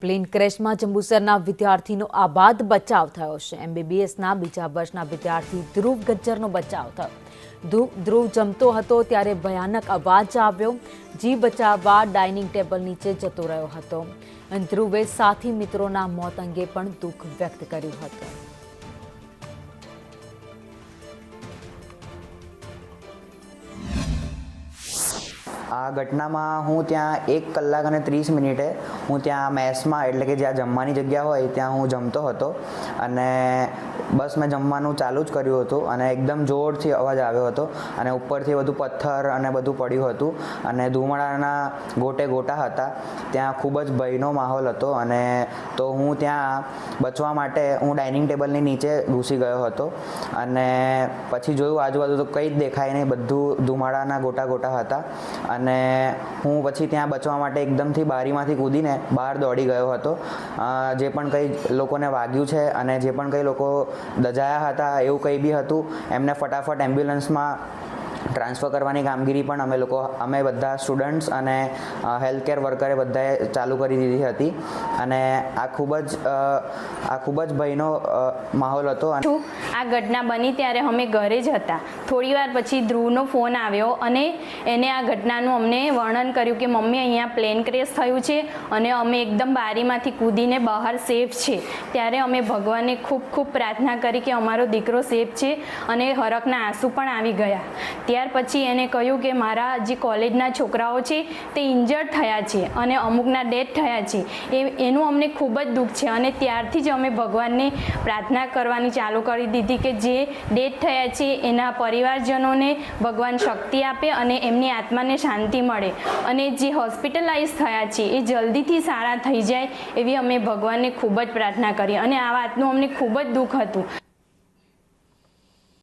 Plane ક્રેશમાં જંબુસરના વિદ્યાર્થીનો આબાદ બચાવ થયો છે। MBBSના બીજા વર્ષના વિદ્યાર્થી ધ્રુવ ગજ્જરનો બચાવ થયો। ધ્રુવ જમતો હતો ત્યારે ભયાનક અવાજ આવ્યો। જીવ બચાવવા ડાઇનિંગ ટેબલ નીચે જતો રહ્યો હતો। ધ્રુવે સાથી મિત્રોના મોત અંગે પણ દુઃખ વ્યક્ત કર્યું હતું। આ ઘટનામાં હું ત્યાં 1 કલાક અને 30 મિનિટે હું ત્યાં મેસમાં એટલે કે જ્યાં જમવાની જગ્યા હોય ત્યાં હું જમતો હતો અને બસ મેં જમવાનું ચાલુ જ કર્યું હતું અને એકદમ જોરથી અવાજ આવ્યો હતો અને ઉપરથી બધું પથ્થર અને બધું પડ્યું હતું અને ધુમાડાના ગોટે ગોટા હતા। ત્યાં ખૂબ જ ભયનો માહોલ હતો અને તો હું ત્યાં બચવા માટે હું ડાઇનિંગ ટેબલની નીચે ઘૂસી ગયો હતો અને પછી જોયું આજુબાજુ તો કંઈ જ દેખાય નહીં, બધું ધુમાડાના ગોટા ગોટા હતા અને હું પછી ત્યાં બચવા માટે એકદમથી બારીમાંથી કૂદીને બહાર દોડી ગયો હતો। જે પણ કંઈ લોકોને વાગ્યું છે અને જે પણ કંઈ લોકો દજાયા હતા એવું કંઈ બી હતું એમને ફટાફટ એમ્બ્યુલન્સમાં ટ્રાન્સફર કરવાની કામગીરી પણ અમે બધા સ્ટુડન્ટ્સ અને હેલ્થકેર વર્કરે બધાએ ચાલુ કરી દીધી હતી અને આ ખૂબ જ ભયનો માહોલ હતો। આ ઘટના બની ત્યારે અમે ઘરે જ હતા। થોડીવાર પછી ધ્રુવનો ફોન આવ્યો અને એને આ ઘટનાનું અમને વર્ણન કર્યું કે મમ્મી અહીંયા પ્લેન ક્રેશ થયું છે અને અમે એકદમ બારીમાંથી કૂદીને બહાર સેફ છે। ત્યારે અમે ભગવાનને ખૂબ પ્રાર્થના કરી કે અમારો દીકરો સેફ છે અને હરખના આંસુ પણ આવી ગયા। ત્યાર પછી એને કહ્યું કે મારા જે કોલેજના છોકરાઓ છે તે ઇન્જર્ડ થયા છે અને અમુકના ડેથ થયા છે, એનું અમને ખૂબ જ દુઃખ છે અને ત્યારથી જ અમે ભગવાનને પ્રાર્થના કરવાની ચાલુ કરી દીધી કે જે ડેથ થયા છે એના પરિવારજનોને ભગવાન શક્તિ આપે અને એમની આત્માને શાંતિ મળે અને જે હોસ્પિટલાઇઝ થયા છે એ જલ્દીથી સારા થઈ જાય એવી અમે ભગવાનને ખૂબ જ પ્રાર્થના કરી અને આ વાતનું અમને ખૂબ જ દુઃખ હતું।